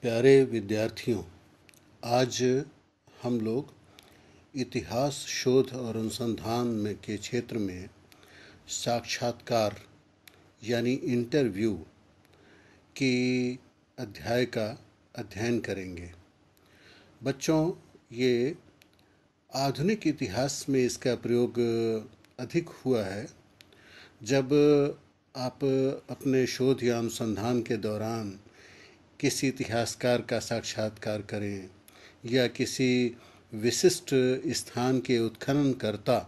प्यारे विद्यार्थियों, आज हम लोग इतिहास शोध और अनुसंधान में के क्षेत्र में साक्षात्कार यानी इंटरव्यू की अध्याय का अध्ययन करेंगे। बच्चों, ये आधुनिक इतिहास में इसका प्रयोग अधिक हुआ है जब आप अपने शोध या अनुसंधान के दौरान किसी इतिहासकार का साक्षात्कार करें या किसी विशिष्ट स्थान के उत्खननकर्ता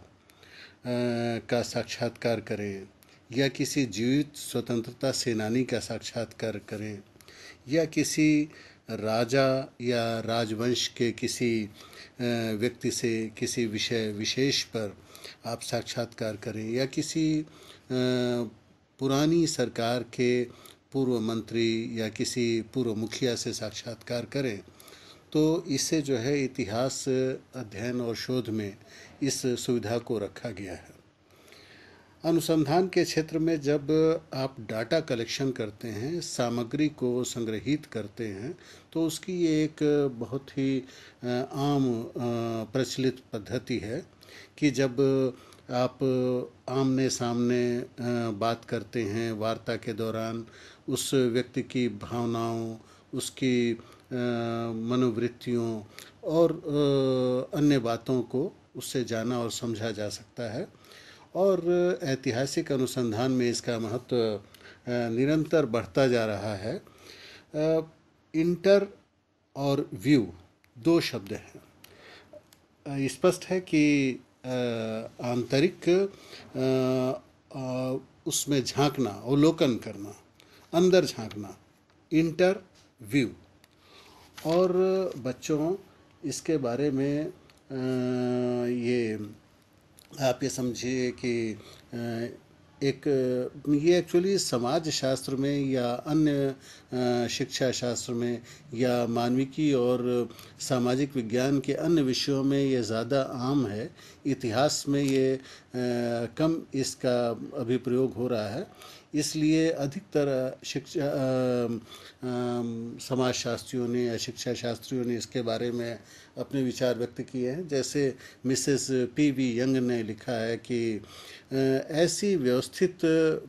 का साक्षात्कार करें या किसी जीवित स्वतंत्रता सेनानी का साक्षात्कार करें या किसी राजा या राजवंश के किसी व्यक्ति से किसी विषय विशेष पर आप साक्षात्कार करें या किसी पुरानी सरकार के पूर्व मंत्री या किसी पूर्व मुखिया से साक्षात्कार करें, तो इससे जो है इतिहास अध्ययन और शोध में इस सुविधा को रखा गया है। अनुसंधान के क्षेत्र में जब आप डाटा कलेक्शन करते हैं, सामग्री को संग्रहित करते हैं, तो उसकी ये एक बहुत ही आम प्रचलित पद्धति है कि जब आप आमने सामने बात करते हैं, वार्ता के दौरान उस व्यक्ति की भावनाओं, उसकी मनोवृत्तियों और अन्य बातों को उससे जाना और समझा जा सकता है। और ऐतिहासिक अनुसंधान में इसका महत्व निरंतर बढ़ता जा रहा है। इंटर और व्यू दो शब्द हैं। स्पष्ट है कि आंतरिक उसमें झांकना, अवलोकन करना, अंदर झांकना, इंटर व्यू। और बच्चों, इसके बारे में ये आप ये समझिए कि एक ये एक्चुअली समाज शास्त्र में या अन्य शिक्षा शास्त्र में या मानविकी और सामाजिक विज्ञान के अन्य विषयों में ये ज़्यादा आम है। इतिहास में ये कम इसका अभिप्रयोग हो रहा है, इसलिए अधिकतर समाजशास्त्रियों ने या शिक्षा शास्त्रियों ने इसके बारे में अपने विचार व्यक्त किए हैं। जैसे मिसेस पी.वी. यंग ने लिखा है कि ऐसी व्यवस्थित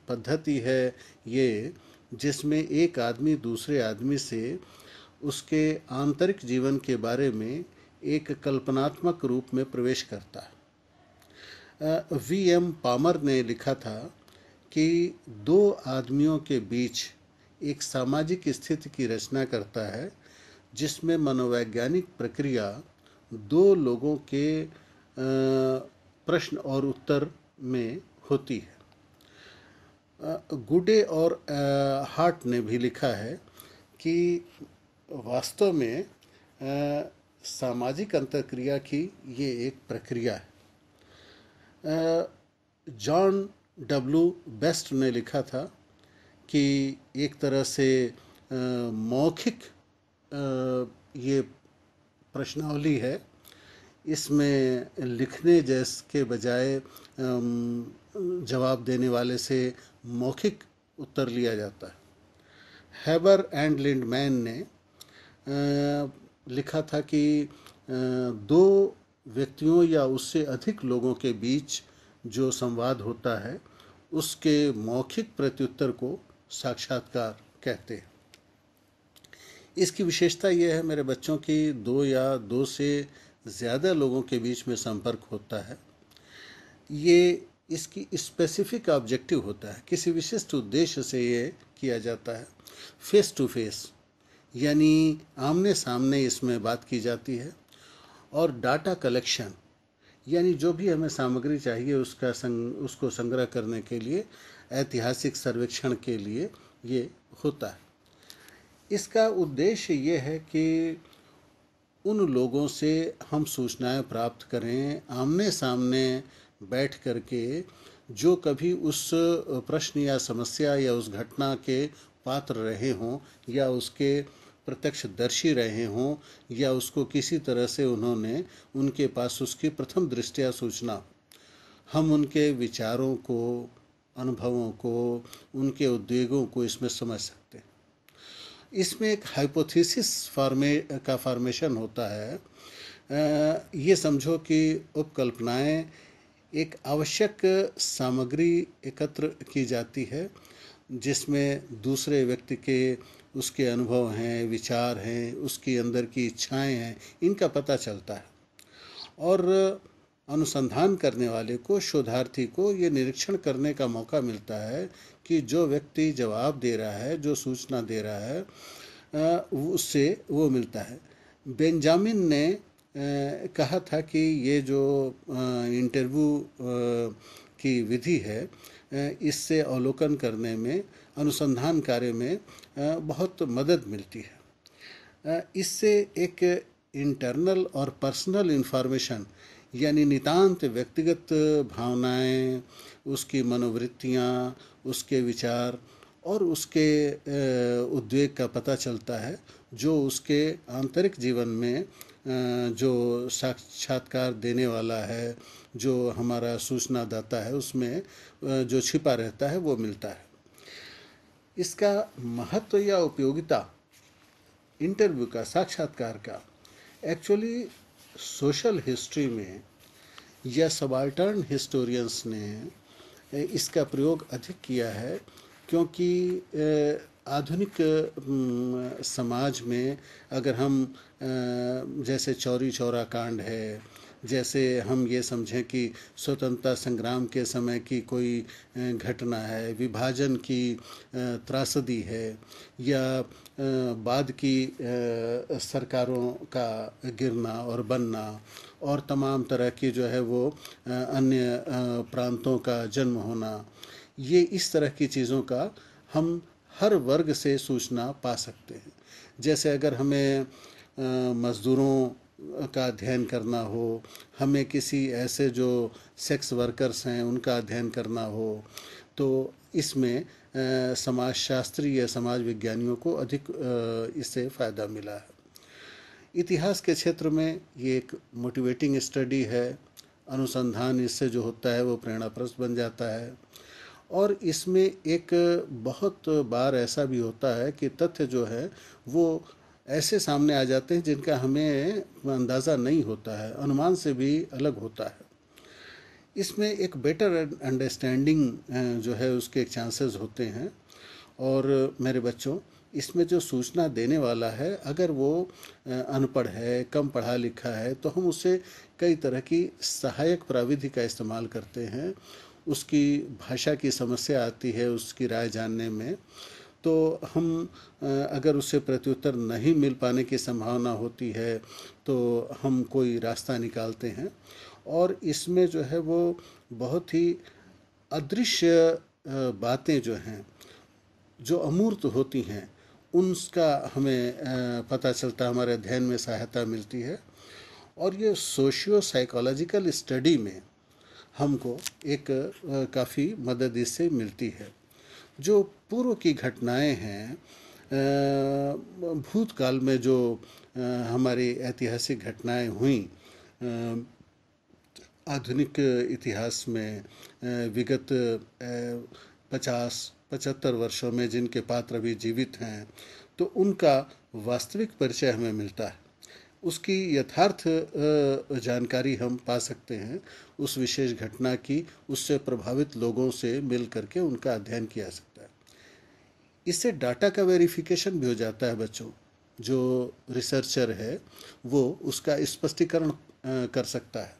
पद्धति है ये जिसमें एक आदमी दूसरे आदमी से उसके आंतरिक जीवन के बारे में एक कल्पनात्मक रूप में प्रवेश करता है। वी.एम. पामर ने लिखा था कि दो आदमियों के बीच एक सामाजिक स्थिति की रचना करता है जिसमें मनोवैज्ञानिक प्रक्रिया दो लोगों के प्रश्न और उत्तर में होती है। गुडे और हार्ट ने भी लिखा है कि वास्तव में सामाजिक अंतर्क्रिया की ये एक प्रक्रिया है। जॉन डब्ल्यू बेस्ट ने लिखा था कि एक तरह से मौखिक ये प्रश्नावली है, इसमें लिखने जैसे बजाय जवाब देने वाले से मौखिक उत्तर लिया जाता है। हैबर एंड लिंडमैन ने लिखा था कि दो व्यक्तियों या उससे अधिक लोगों के बीच जो संवाद होता है उसके मौखिक प्रत्युत्तर को साक्षात्कार कहते हैं। इसकी विशेषता यह है मेरे बच्चों की दो या दो से ज़्यादा लोगों के बीच में संपर्क होता है। ये इसकी स्पेसिफिक ऑब्जेक्टिव होता है, किसी विशिष्ट उद्देश्य से ये किया जाता है। फेस टू फेस यानी आमने सामने इसमें बात की जाती है। और डाटा कलेक्शन यानी जो भी हमें सामग्री चाहिए उसको संग्रह करने के लिए, ऐतिहासिक सर्वेक्षण के लिए ये होता है। इसका उद्देश्य ये है कि उन लोगों से हम सूचनाएं प्राप्त करें आमने सामने बैठ करके, जो कभी उस प्रश्न या समस्या या उस घटना के पात्र रहे हों या उसके प्रत्यक्षदर्शी रहे हों या उसको किसी तरह से उन्होंने उनके पास उसकी प्रथम दृष्टया सूचना, हम उनके विचारों को, अनुभवों को, उनके उद्वेगों को इसमें समझ सकते हैं। इसमें एक हाइपोथेसिस का फॉर्मेशन होता है। ये समझो कि उपकल्पनाएं एक आवश्यक सामग्री एकत्र की जाती है जिसमें दूसरे व्यक्ति के उसके अनुभव हैं, विचार हैं, उसकी अंदर की इच्छाएं हैं, इनका पता चलता है। और अनुसंधान करने वाले को, शोधार्थी को ये निरीक्षण करने का मौका मिलता है कि जो व्यक्ति जवाब दे रहा है, जो सूचना दे रहा है, उससे वो मिलता है। बेंजामिन ने कहा था कि ये जो इंटरव्यू की विधि है, इससे अवलोकन करने में, अनुसंधान कार्य में बहुत मदद मिलती है। इससे एक इंटरनल और पर्सनल इन्फॉर्मेशन, यानी नितांत व्यक्तिगत भावनाएं, उसकी मनोवृत्तियां, उसके विचार और उसके उद्वेग का पता चलता है, जो उसके आंतरिक जीवन में जो साक्षात्कार देने वाला है, जो हमारा सूचनादाता है, उसमें जो छिपा रहता है वो मिलता है। इसका महत्व या उपयोगिता इंटरव्यू का, साक्षात्कार का, एक्चुअली सोशल हिस्ट्री में या सबाल्टर्न हिस्टोरियंस ने इसका प्रयोग अधिक किया है, क्योंकि आधुनिक समाज में अगर हम जैसे चौरी चौरा कांड है, जैसे हम ये समझें कि स्वतंत्रता संग्राम के समय की कोई घटना है, विभाजन की त्रासदी है, या बाद की सरकारों का गिरना और बनना, और तमाम तरह की जो है वो अन्य प्रांतों का जन्म होना, ये इस तरह की चीज़ों का हम हर वर्ग से सूचना पा सकते हैं। जैसे अगर हमें मज़दूरों का अध्ययन करना हो, हमें किसी ऐसे जो सेक्स वर्कर्स हैं उनका अध्ययन करना हो, तो इसमें समाजशास्त्री या समाज विज्ञानियों को अधिक इससे फ़ायदा मिला है। इतिहास के क्षेत्र में ये एक मोटिवेटिंग स्टडी है। अनुसंधान इससे जो होता है वो प्रेरणाप्रद बन जाता है। और इसमें एक बहुत बार ऐसा भी होता है कि तथ्य जो है वो ऐसे सामने आ जाते हैं जिनका हमें अंदाज़ा नहीं होता है, अनुमान से भी अलग होता है। इसमें एक बेटर अंडरस्टैंडिंग जो है उसके चांसेस होते हैं। और मेरे बच्चों, इसमें जो सूचना देने वाला है, अगर वो अनपढ़ है, कम पढ़ा लिखा है, तो हम उससे कई तरह की सहायक प्राविधि का इस्तेमाल करते हैं। उसकी भाषा की समस्या आती है उसकी राय जानने में, तो हम अगर उससे प्रत्युत्तर नहीं मिल पाने की संभावना होती है तो हम कोई रास्ता निकालते हैं। और इसमें जो है वो बहुत ही अदृश्य बातें जो हैं, जो अमूर्त होती हैं, उनका हमें पता चलता है, हमारे अध्ययन में सहायता मिलती है। और ये सोशियो साइकोलॉजिकल स्टडी में हमको एक काफ़ी मदद इससे मिलती है। जो पूर्व की घटनाएं हैं, भूतकाल में जो हमारी ऐतिहासिक घटनाएं हुई, आधुनिक इतिहास में विगत 50-75 वर्षों में जिनके पात्र अभी जीवित हैं, तो उनका वास्तविक परिचय हमें मिलता है। उसकी यथार्थ जानकारी हम पा सकते हैं उस विशेष घटना की, उससे प्रभावित लोगों से मिल करके उनका अध्ययन किया जा सकता है। इससे डाटा का वेरिफिकेशन भी हो जाता है बच्चों। जो रिसर्चर है वो उसका स्पष्टीकरण कर सकता है।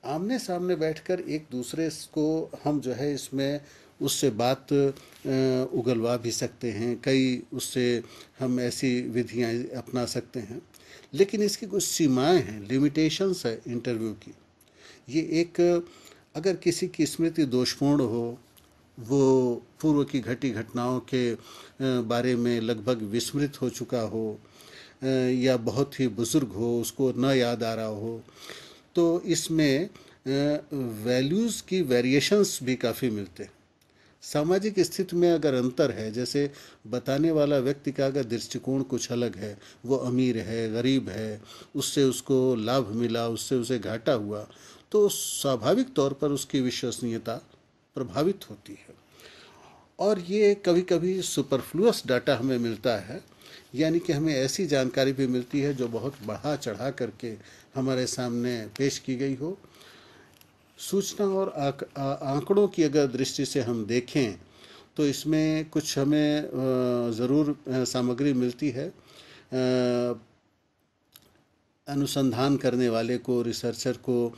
आमने सामने बैठकर एक दूसरे को हम जो है इसमें उससे बात उगलवा भी सकते हैं, कई उससे हम ऐसी विधियां अपना सकते हैं। लेकिन इसकी कुछ सीमाएं हैं, लिमिटेशंस है इंटरव्यू की। ये एक, अगर किसी की स्मृति दोषपूर्ण हो, वो पूर्व की घटी घटनाओं के बारे में लगभग विस्मृत हो चुका हो, या बहुत ही बुजुर्ग हो, उसको न याद आ रहा हो, तो इसमें वैल्यूज़ की वेरिएशंस भी काफ़ी मिलते हैं। सामाजिक स्थिति में अगर अंतर है, जैसे बताने वाला व्यक्ति का अगर दृष्टिकोण कुछ अलग है, वो अमीर है, गरीब है, उससे उसको लाभ मिला, उससे उसे घाटा हुआ, तो स्वाभाविक तौर पर उसकी विश्वसनीयता प्रभावित होती है। और ये कभी कभी सुपरफ्लुअस डाटा हमें मिलता है यानी कि हमें ऐसी जानकारी भी मिलती है जो बहुत बढ़ा चढ़ा करके हमारे सामने पेश की गई हो। सूचना और आंकड़ों की अगर दृष्टि से हम देखें तो इसमें कुछ हमें ज़रूर सामग्री मिलती है। अनुसंधान करने वाले को, रिसर्चर को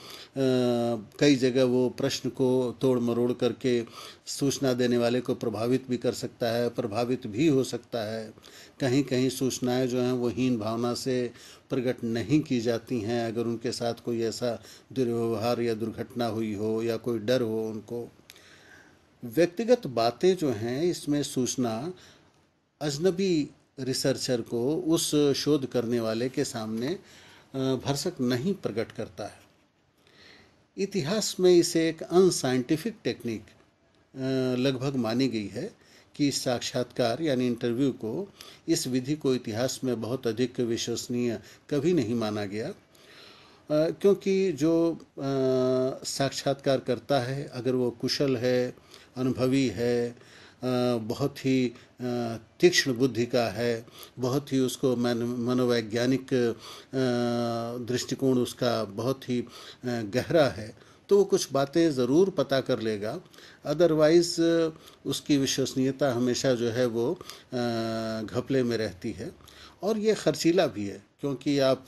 कई जगह वो प्रश्न को तोड़ मरोड़ करके सूचना देने वाले को प्रभावित भी कर सकता है, प्रभावित भी हो सकता है। कहीं कहीं सूचनाएं जो हैं वो हीन भावना से प्रकट नहीं की जाती हैं, अगर उनके साथ कोई ऐसा दुर्व्यवहार या दुर्घटना हुई हो या कोई डर हो उनको। व्यक्तिगत बातें जो हैं इसमें सूचना अजनबी रिसर्चर को उस शोध करने वाले के सामने भरसक नहीं प्रकट करता है। इतिहास में इसे एक अनसाइंटिफिक टेक्निक लगभग मानी गई है कि साक्षात्कार यानी इंटरव्यू को, इस विधि को इतिहास में बहुत अधिक विश्वसनीय कभी नहीं माना गया, क्योंकि जो साक्षात्कार करता है अगर वो कुशल है, अनुभवी है, बहुत ही तीक्ष्ण बुद्धि का है, बहुत ही उसको मनोवैज्ञानिक दृष्टिकोण उसका बहुत ही गहरा है, तो वो कुछ बातें ज़रूर पता कर लेगा। अदरवाइज़ उसकी विश्वसनीयता हमेशा जो है वो घपले में रहती है। और ये खर्चीला भी है, क्योंकि आप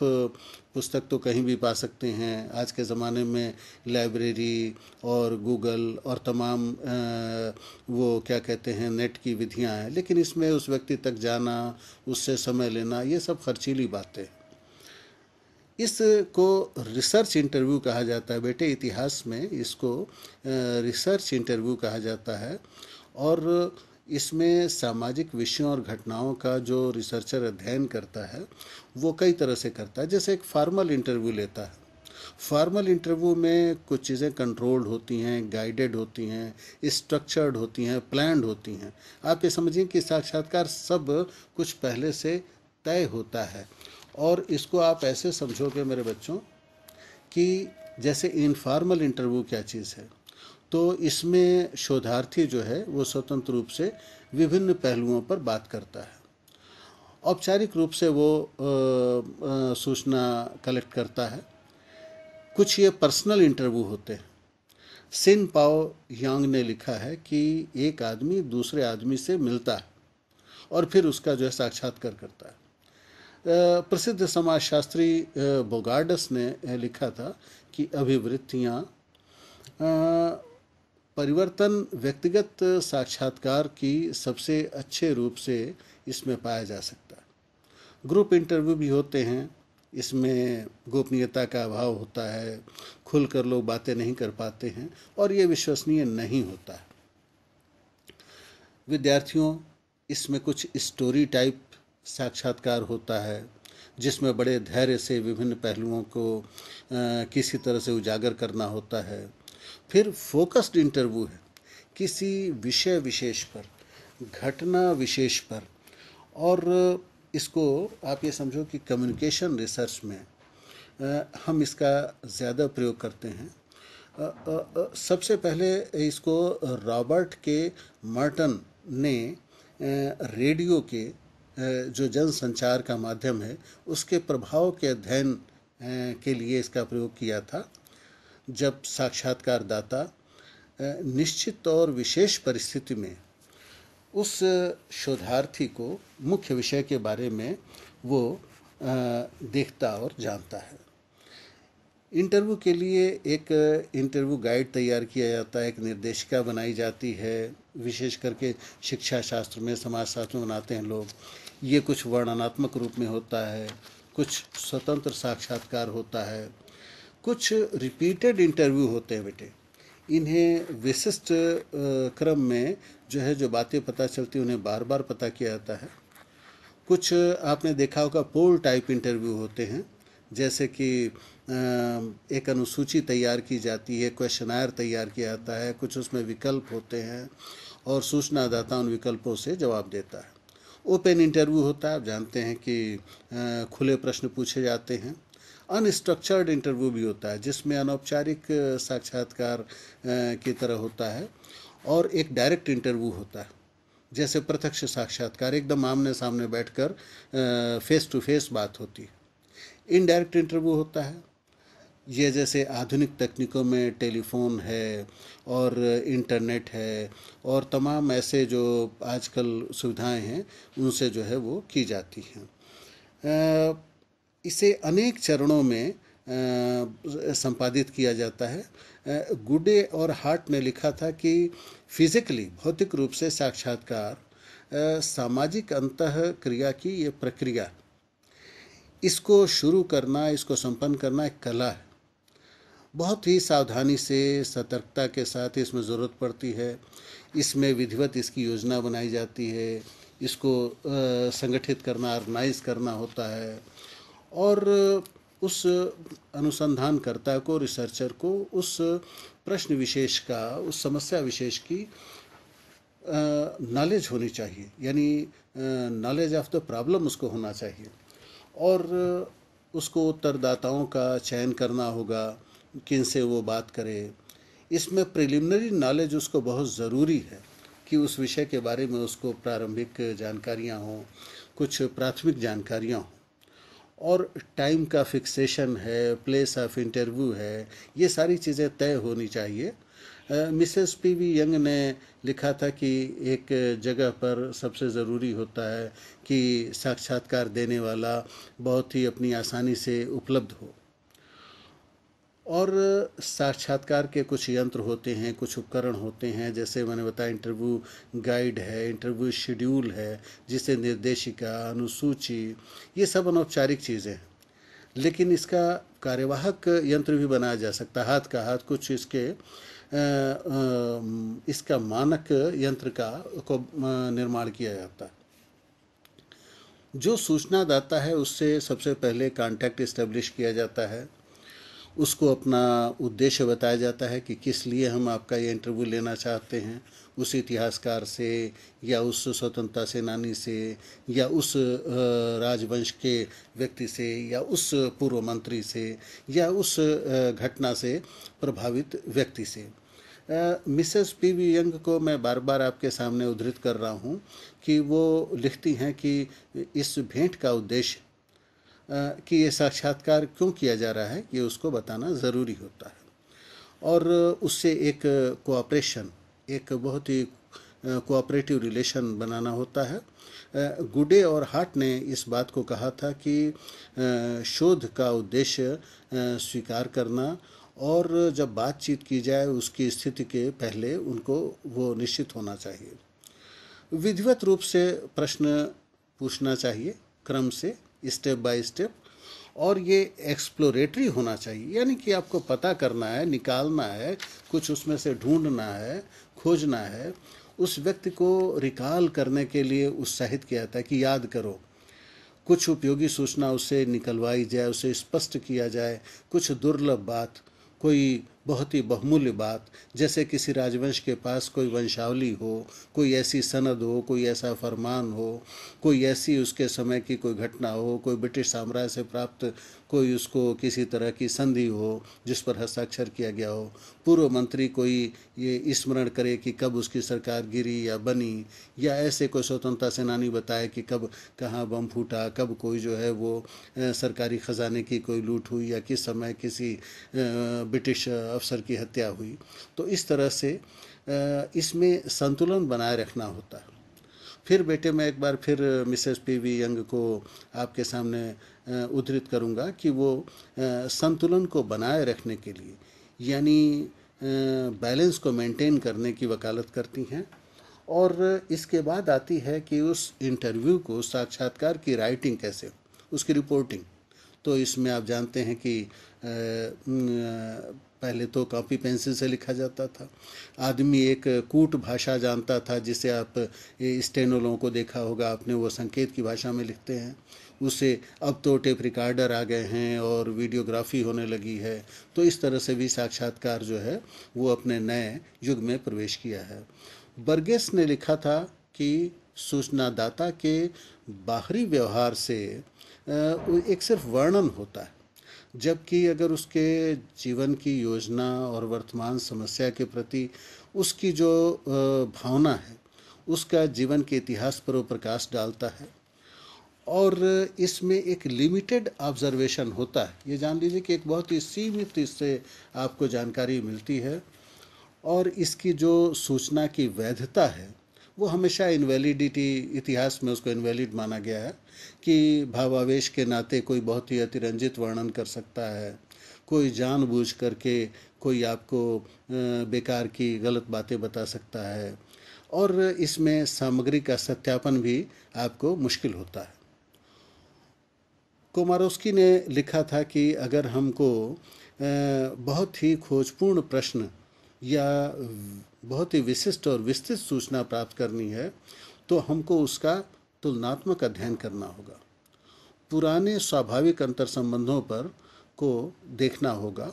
पुस्तक तो कहीं भी पा सकते हैं। आज के ज़माने में लाइब्रेरी और गूगल और तमाम वो क्या कहते हैं नेट की विधियां हैं, लेकिन इसमें उस व्यक्ति तक जाना, उससे समय लेना, ये सब खर्चीली बातें। इसको रिसर्च इंटरव्यू कहा जाता है बेटे, इतिहास में इसको रिसर्च इंटरव्यू कहा जाता है। और इसमें सामाजिक विषयों और घटनाओं का जो रिसर्चर अध्ययन करता है वो कई तरह से करता है। जैसे एक फॉर्मल इंटरव्यू लेता है, फॉर्मल इंटरव्यू में कुछ चीज़ें कंट्रोल्ड होती हैं, गाइडेड होती हैं, स्ट्रक्चर्ड होती हैं, प्लान्ड होती हैं। आप ये समझिए कि साक्षात्कार सब कुछ पहले से तय होता है। और इसको आप ऐसे समझोगे मेरे बच्चों कि जैसे इनफॉर्मल इंटरव्यू क्या चीज़ है, तो इसमें शोधार्थी जो है वो स्वतंत्र रूप से विभिन्न पहलुओं पर बात करता है। औपचारिक रूप से वो सूचना कलेक्ट करता है। कुछ ये पर्सनल इंटरव्यू होते हैं। सिन पाओ यांग ने लिखा है कि एक आदमी दूसरे आदमी से मिलता है और फिर उसका जो है साक्षात्कार करता है। प्रसिद्ध समाजशास्त्री बोगार्डस ने लिखा था कि अभिवृत्तियाँ परिवर्तन व्यक्तिगत साक्षात्कार की सबसे अच्छे रूप से इसमें पाया जा सकता है। ग्रुप इंटरव्यू भी होते हैं, इसमें गोपनीयता का अभाव होता है, खुलकर लोग बातें नहीं कर पाते हैं और ये विश्वसनीय नहीं होता है। विद्यार्थियों, इसमें कुछ स्टोरी टाइप साक्षात्कार होता है जिसमें बड़े धैर्य से विभिन्न पहलुओं को किसी तरह से उजागर करना होता है। फिर फोकस्ड इंटरव्यू है, किसी विषय विशेष पर, घटना विशेष पर। और इसको आप ये समझो कि कम्युनिकेशन रिसर्च में हम इसका ज़्यादा प्रयोग करते हैं। सबसे पहले इसको रॉबर्ट के मर्टन ने रेडियो के जो जनसंचार का माध्यम है उसके प्रभाव के अध्ययन के लिए इसका प्रयोग किया था। जब साक्षात्कारदाता निश्चित और विशेष परिस्थिति में उस शोधार्थी को मुख्य विषय के बारे में वो देखता और जानता है। इंटरव्यू के लिए एक इंटरव्यू गाइड तैयार किया जाता है, एक निर्देशिका बनाई जाती है। विशेष करके शिक्षा शास्त्र में, समाज शास्त्र में बनाते हैं लोग। ये कुछ वर्णनात्मक रूप में होता है, कुछ स्वतंत्र साक्षात्कार होता है, कुछ रिपीटेड इंटरव्यू होते हैं बेटे। इन्हें विशिष्ट क्रम में जो है जो बातें पता चलती हैं उन्हें बार बार पता किया जाता है। कुछ आपने देखा होगा पोल टाइप इंटरव्यू होते हैं, जैसे कि एक अनुसूची तैयार की जाती है, क्वेश्चनायर तैयार किया जाता है, कुछ उसमें विकल्प होते हैं और सूचनादाता उन विकल्पों से जवाब देता है। ओपन इंटरव्यू होता है, आप जानते हैं कि खुले प्रश्न पूछे जाते हैं। अनस्ट्रक्चर्ड इंटरव्यू भी होता है जिसमें अनौपचारिक साक्षात्कार की तरह होता है। और एक डायरेक्ट इंटरव्यू होता है जैसे प्रत्यक्ष साक्षात्कार, एकदम आमने सामने बैठकर फेस टू फेस बात होती है। इनडायरेक्ट इंटरव्यू होता है, ये जैसे आधुनिक तकनीकों में टेलीफोन है और इंटरनेट है और तमाम ऐसे जो आजकल सुविधाएं हैं उनसे जो है वो की जाती हैं। इसे अनेक चरणों में संपादित किया जाता है। गुडे और हार्ट ने लिखा था कि फिजिकली, भौतिक रूप से साक्षात्कार सामाजिक अंतः क्रिया की ये प्रक्रिया, इसको शुरू करना, इसको संपन्न करना एक कला है। बहुत ही सावधानी से, सतर्कता के साथ इसमें ज़रूरत पड़ती है। इसमें विधिवत इसकी योजना बनाई जाती है, इसको संगठित करना, ऑर्गेनाइज करना होता है और उस अनुसंधानकर्ता को, रिसर्चर को उस प्रश्न विशेष का, उस समस्या विशेष की नॉलेज होनी चाहिए, यानी नॉलेज ऑफ द प्रॉब्लम उसको होना चाहिए और उसको उत्तरदाताओं का चयन करना होगा, किन से वो बात करे। इसमें प्रिलिमिनरी नॉलेज उसको बहुत ज़रूरी है कि उस विषय के बारे में उसको प्रारंभिक जानकारियाँ हों, कुछ प्राथमिक जानकारियाँ हों। और टाइम का फिक्सेशन है, प्लेस ऑफ इंटरव्यू है, ये सारी चीज़ें तय होनी चाहिए। Mrs PV. यंग ने लिखा था कि एक जगह पर सबसे ज़रूरी होता है कि साक्षात्कार देने वाला बहुत ही अपनी आसानी से उपलब्ध हो। और साक्षात्कार के कुछ यंत्र होते हैं, कुछ उपकरण होते हैं, जैसे मैंने बताया इंटरव्यू गाइड है, इंटरव्यू शेड्यूल है, जिसे निर्देशिका, अनुसूची, ये सब अनौपचारिक चीज़ें हैं। लेकिन इसका कार्यवाहक यंत्र भी बनाया जा सकता है, हाथ का हाथ कुछ इसके इसका मानक यंत्र का को निर्माण किया जाता है। जो सूचना दाता है उससे सबसे पहले कांटेक्ट इस्टेब्लिश किया जाता है, उसको अपना उद्देश्य बताया जाता है कि किस लिए हम आपका ये इंटरव्यू लेना चाहते हैं, उस इतिहासकार से या उस स्वतंत्रता सेनानी से या उस राजवंश के व्यक्ति से या उस पूर्व मंत्री से या उस घटना से प्रभावित व्यक्ति से। Mrs PV. यंग को मैं बार बार आपके सामने उद्धृत कर रहा हूँ कि वो लिखती हैं कि इस भेंट का उद्देश्य कि ये साक्षात्कार क्यों किया जा रहा है, ये उसको बताना ज़रूरी होता है और उससे एक कोऑपरेशन, एक बहुत ही कोऑपरेटिव रिलेशन बनाना होता है। गुडे और हार्ट ने इस बात को कहा था कि शोध का उद्देश्य स्वीकार करना और जब बातचीत की जाए उसकी स्थिति के पहले उनको वो निश्चित होना चाहिए। विधिवत रूप से प्रश्न पूछना चाहिए, क्रम से, स्टेप बाय स्टेप, और ये एक्सप्लोरेटरी होना चाहिए, यानी कि आपको पता करना है, निकालना है, कुछ उसमें से ढूंढना है, खोजना है। उस व्यक्ति को रिकॉल करने के लिए उत्साहित किया था कि याद करो, कुछ उपयोगी सूचना उससे निकलवाई जाए, उसे स्पष्ट किया जाए, कुछ दुर्लभ बात, कोई बहुत ही बहुमूल्य बात, जैसे किसी राजवंश के पास कोई वंशावली हो, कोई ऐसी सनद हो, कोई ऐसा फरमान हो, कोई ऐसी उसके समय की कोई घटना हो, कोई ब्रिटिश साम्राज्य से प्राप्त कोई उसको किसी तरह की संधि हो जिस पर हस्ताक्षर किया गया हो, पूर्व मंत्री कोई ये स्मरण करे कि कब उसकी सरकार गिरी या बनी, या ऐसे कोई स्वतंत्रता सेनानी बताए कि कब कहाँ बम फूटा, कब कोई जो है वो सरकारी ख़जाने की कोई लूट हुई या किस समय किसी ब्रिटिश अफसर की हत्या हुई। तो इस तरह से इसमें संतुलन बनाए रखना होता है। फिर बेटे मैं एक बार फिर मिसेस पी.वी. यंग को आपके सामने उद्धृत करूंगा कि वो संतुलन को बनाए रखने के लिए, यानी बैलेंस को मेंटेन करने की वकालत करती हैं। और इसके बाद आती है कि उस इंटरव्यू को, साक्षात्कार की राइटिंग कैसे हो, उसकी रिपोर्टिंग। तो इसमें आप जानते हैं कि पहले तो कॉपी पेंसिल से लिखा जाता था। आदमी एक कूट भाषा जानता था, जिसे आप स्टेनोलों को देखा होगा आपने, वो संकेत की भाषा में लिखते हैं उसे। अब तो टेप रिकॉर्डर आ गए हैं और वीडियोग्राफी होने लगी है, तो इस तरह से भी साक्षात्कार जो है वो अपने नए युग में प्रवेश किया है। बर्गेस ने लिखा था कि सूचनादाता के बाहरी व्यवहार से एक सिर्फ वर्णन होता है, जबकि अगर उसके जीवन की योजना और वर्तमान समस्या के प्रति उसकी जो भावना है उसका जीवन के इतिहास पर वो प्रकाश डालता है और इसमें एक लिमिटेड ऑब्जर्वेशन होता है। ये जान लीजिए कि एक बहुत ही सीमित इससे आपको जानकारी मिलती है और इसकी जो सूचना की वैधता है वो हमेशा इनवैलिडिटी, इतिहास में उसको इनवैलिड माना गया है कि भावावेश के नाते कोई बहुत ही अतिरंजित वर्णन कर सकता है, कोई जानबूझ करके कोई आपको बेकार की गलत बातें बता सकता है और इसमें सामग्री का सत्यापन भी आपको मुश्किल होता है। कोमारोव्स्की ने लिखा था कि अगर हमको बहुत ही खोजपूर्ण प्रश्न या बहुत ही विशिष्ट और विस्तृत सूचना प्राप्त करनी है तो हमको उसका तुलनात्मक अध्ययन करना होगा, पुराने स्वाभाविक अंतर संबंधों पर को देखना होगा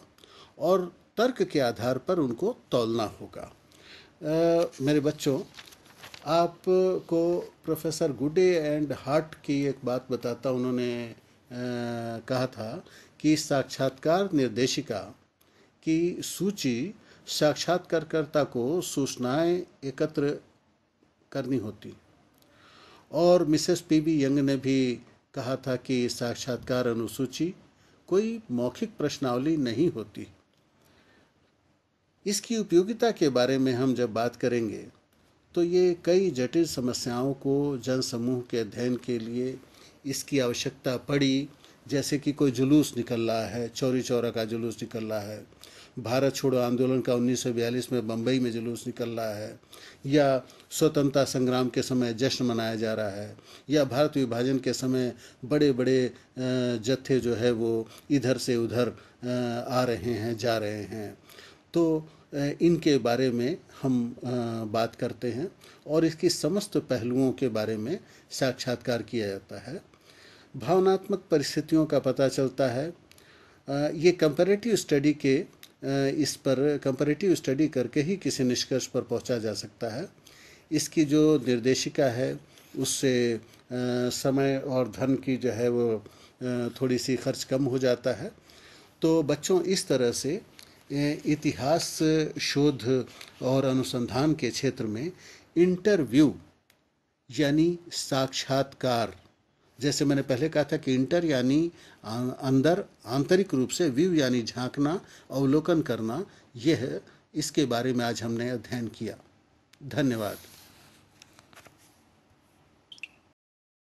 और तर्क के आधार पर उनको तौलना होगा। मेरे बच्चों, आपको प्रोफेसर गुडे एंड हार्ट की एक बात बताता। उन्होंने कहा था कि साक्षात्कार निर्देशिका की सूची साक्षात्कारकर्ता को सूचनाएं एकत्र करनी होती और मिसेस पीबी यंग ने भी कहा था कि साक्षात्कार अनुसूची कोई मौखिक प्रश्नावली नहीं होती। इसकी उपयोगिता के बारे में हम जब बात करेंगे तो ये कई जटिल समस्याओं को जनसमूह के अध्ययन के लिए इसकी आवश्यकता पड़ी, जैसे कि कोई जुलूस निकल रहा है, चौरी चौरा का जुलूस निकल रहा है, भारत छोड़ो आंदोलन का 1942 में बम्बई में जुलूस निकल रहा है, या स्वतंत्रता संग्राम के समय जश्न मनाया जा रहा है, या भारत विभाजन के समय बड़े बड़े जत्थे जो है वो इधर से उधर आ रहे हैं, जा रहे हैं। तो इनके बारे में हम बात करते हैं और इसकी समस्त पहलुओं के बारे में साक्षात्कार किया जाता है। भावनात्मक परिस्थितियों का पता चलता है। ये कंपैरेटिव स्टडी के इस पर कंपैरेटिव स्टडी करके ही किसी निष्कर्ष पर पहुंचा जा सकता है। इसकी जो निर्देशिका है उससे समय और धन की जो है वो थोड़ी सी खर्च कम हो जाता है। तो बच्चों, इस तरह से इतिहास शोध और अनुसंधान के क्षेत्र में इंटरव्यू यानी साक्षात्कार, जैसे मैंने पहले कहा था कि इंटर यानी अंदर, आंतरिक रूप से, व्यू यानी झांकना, अवलोकन करना, यह इसके बारे में आज हमने अध्ययन किया। धन्यवाद।